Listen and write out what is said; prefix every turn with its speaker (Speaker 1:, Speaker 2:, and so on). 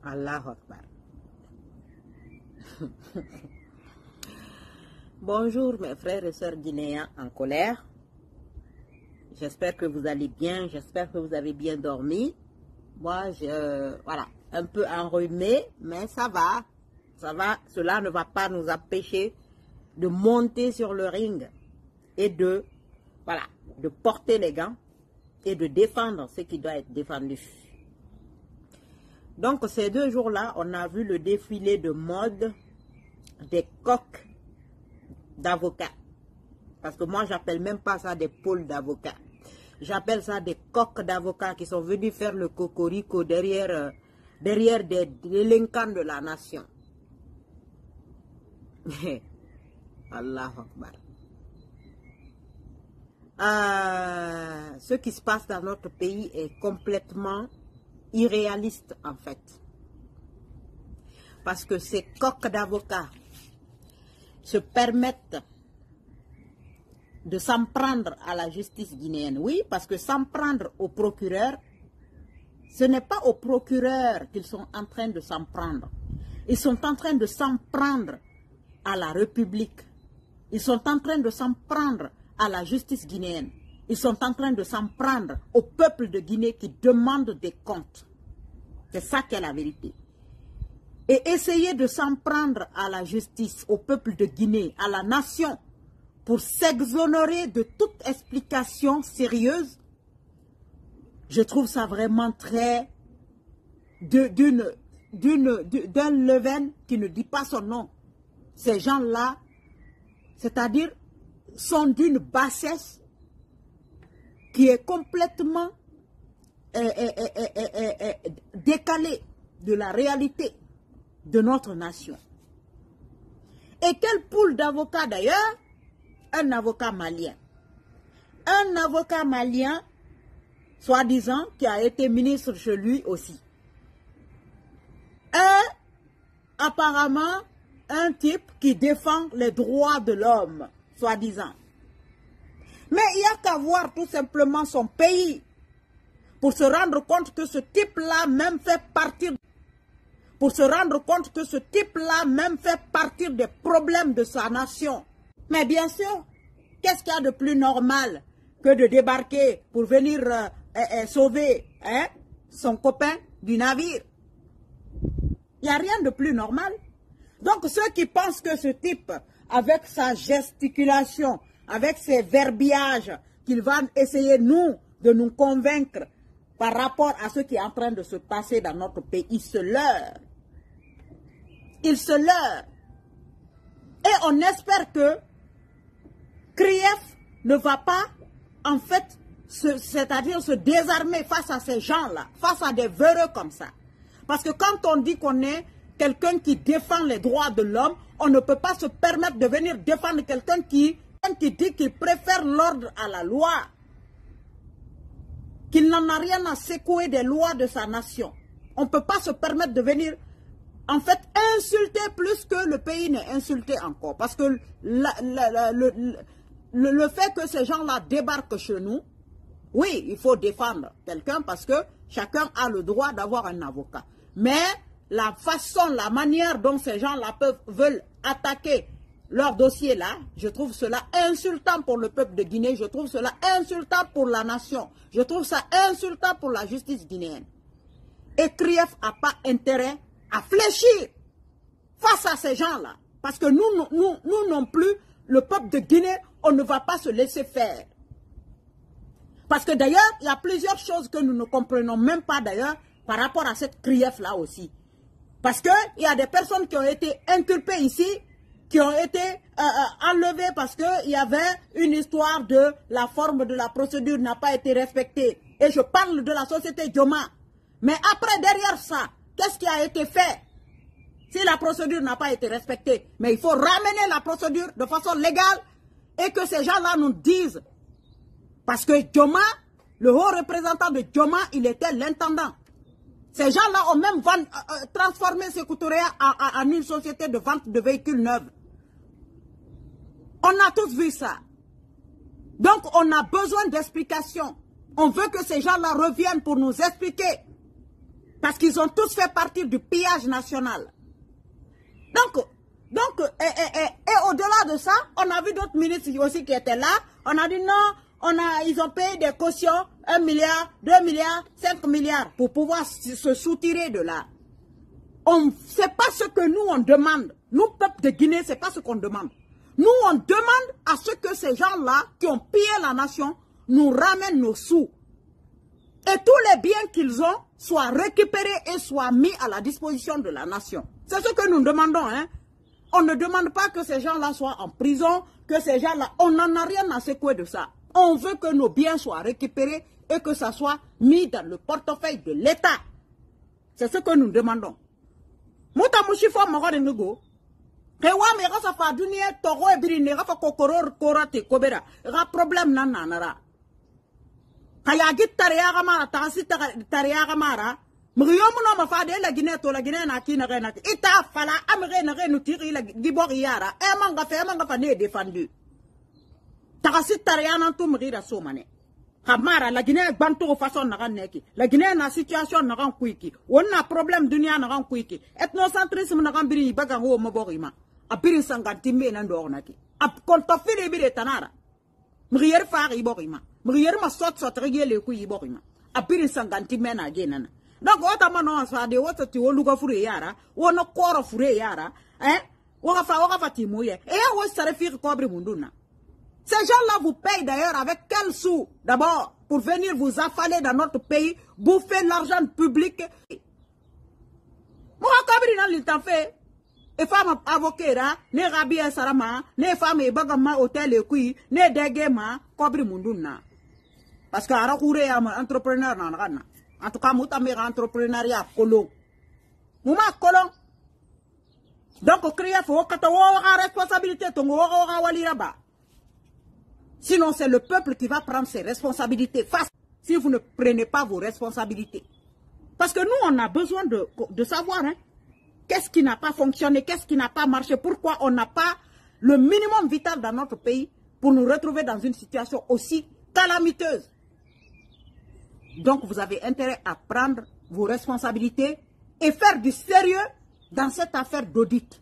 Speaker 1: Allahu Akbar. Bonjour mes frères et sœurs guinéens en colère. J'espère que vous allez bien, j'espère que vous avez bien dormi. Moi, voilà, un peu enrhumé, mais ça va. Ça va, cela ne va pas nous empêcher de monter sur le ring et de, voilà, de porter les gants et de défendre ce qui doit être défendu. Donc, ces 2 jours-là, on a vu le défilé de mode des coqs d'avocats. Parce que moi, j'appelle même pas ça des pôles d'avocats. J'appelle ça des coqs d'avocats qui sont venus faire le cocorico derrière des délinquants de la nation. Allahu Akbar. Ce qui se passe dans notre pays est complètement irréaliste en fait. Parce que ces coqs d'avocats se permettent de s'en prendre à la justice guinéenne. Oui, parce que s'en prendre au procureur, ce n'est pas au procureur qu'ils sont en train de s'en prendre. Ils sont en train de s'en prendre à la République. Ils sont en train de s'en prendre à la justice guinéenne. Ils sont en train de s'en prendre au peuple de Guinée qui demande des comptes. C'est ça qui est la vérité. Et essayer de s'en prendre à la justice, au peuple de Guinée, à la nation, pour s'exonérer de toute explication sérieuse, je trouve ça vraiment très d'un levain qui ne dit pas son nom. Ces gens-là, c'est-à-dire, sont d'une bassesse qui est complètement décalée de la réalité de notre nation. Et quelle poule d'avocats d'ailleurs? Un avocat malien. Un avocat malien, soi-disant, qui a été ministre chez lui aussi. Apparemment, un type qui défend les droits de l'homme, soi-disant. Mais il n'y a qu'à voir tout simplement son pays pour se rendre compte que ce type-là même fait partir des problèmes de sa nation. Mais bien sûr, qu'est-ce qu'il y a de plus normal que de débarquer pour venir sauver son copain du navire? Il n'y a rien de plus normal. Donc ceux qui pensent que ce type, avec sa gesticulation, avec ses verbiages, qu'il va essayer de nous convaincre par rapport à ce qui est en train de se passer dans notre pays, il se leurre. Il se leurre. Et on espère que Krief ne va pas, en fait, c'est-à-dire se désarmer face à ces gens-là, face à des véreux comme ça. Parce que quand on dit qu'on est quelqu'un qui défend les droits de l'homme, on ne peut pas se permettre de venir défendre quelqu'un qui dit qu'il préfère l'ordre à la loi, qu'il n'en a rien à secouer des lois de sa nation. On ne peut pas se permettre de venir, en fait, insulter plus que le pays n'est insulté encore. Parce que le fait que ces gens-là débarquent chez nous, oui, il faut défendre quelqu'un parce que chacun a le droit d'avoir un avocat. Mais la façon, la manière dont ces gens-là veulent attaquer leur dossier là, je trouve cela insultant pour le peuple de Guinée, je trouve cela insultant pour la nation, je trouve ça insultant pour la justice guinéenne. Et Krief n'a pas intérêt à fléchir face à ces gens-là. Parce que nous non plus, le peuple de Guinée, on ne va pas se laisser faire. Parce que d'ailleurs, il y a plusieurs choses que nous ne comprenons même pas d'ailleurs par rapport à cette Krief-là aussi. Parce qu'il y a des personnes qui ont été inculpées ici, qui ont été enlevées parce qu'il y avait une histoire de la forme de la procédure n'a pas été respectée. Et je parle de la société Joma. Mais après, derrière ça, qu'est-ce qui a été fait? Si la procédure n'a pas été respectée, mais il faut ramener la procédure de façon légale et que ces gens-là nous disent. Parce que Joma, le haut représentant de Joma, il était l'intendant. Ces gens-là ont même transformé Sékou-Touré en une société de vente de véhicules neufs. On a tous vu ça. Donc, on a besoin d'explications. On veut que ces gens-là reviennent pour nous expliquer Parce qu'ils ont tous fait partie du pillage national. Donc et au-delà de ça, on a vu d'autres ministres aussi qui étaient là. On a dit non, ils ont payé des cautions, 1 milliard, 2 milliards, 5 milliards pour pouvoir se soutirer de là. C'est pas ce que nous on demande. Nous, peuple de Guinée, c'est pas ce qu'on demande. Nous, on demande à ce que ces gens-là qui ont pillé la nation nous ramènent nos sous. Et tous les biens qu'ils ont soient récupérés et soient mis à la disposition de la nation. C'est ce que nous demandons, hein. On ne demande pas que ces gens-là soient en prison, que ces gens-là... On n'en a rien à secouer de ça. On veut que nos biens soient récupérés et que ça soit mis dans le portefeuille de l'État. C'est ce que nous demandons. Mouta Mouchifo Mogore Nugo. Kewa me rasa fa dunia toro e birine rafa kokoror korate kobera. Ra problème nananara. Kaya git tariaga mara tansi tariaga mara. Mriyomu no mafade la Guinée to la Guinée na kina rena. Ita fala amre na renu tiri la gibor yara. Manga fa ne défendu. Takasi tariana to mrira somane. Kamara la Guinée banto façon na neki. La Guinée na situation na ran kuiki. On a problème dunia na ran kuiki. Ethnocentrisme na ran biri baga ho maborima. A biri sangantimbe na ndornaki. A kontofile biri tanara. Mriyer far iborima. Mriyer ma sot regele ku iborima. A biri sangantimbe na genana. Donc otama no asade wota ti woluga fure yara, wono koro fure yara, waka fa timoye. Et wo sare fi kobre munduna. Ces gens-là vous payent d'ailleurs avec quel sou? D'abord, pour venir vous affaler dans notre pays, bouffer l'argent public. Moi, comme il t'en fait, et femme avocat, ne rabi sarama, ne femme et bagama hôtel et kui, ne degema, kobri munduna. Parce que arakoure am entrepreneur nan rana. En tout cas, mouta mera entrepreneuriat colon. Mouma colon. Donc, créer faut que responsabilité ton waliraba. Sinon, c'est le peuple qui va prendre ses responsabilités face si vous ne prenez pas vos responsabilités. Parce que nous, on a besoin de savoir, hein, qu'est-ce qui n'a pas fonctionné, qu'est-ce qui n'a pas marché, pourquoi on n'a pas le minimum vital dans notre pays pour nous retrouver dans une situation aussi calamiteuse. Donc, vous avez intérêt à prendre vos responsabilités et faire du sérieux dans cette affaire d'audit.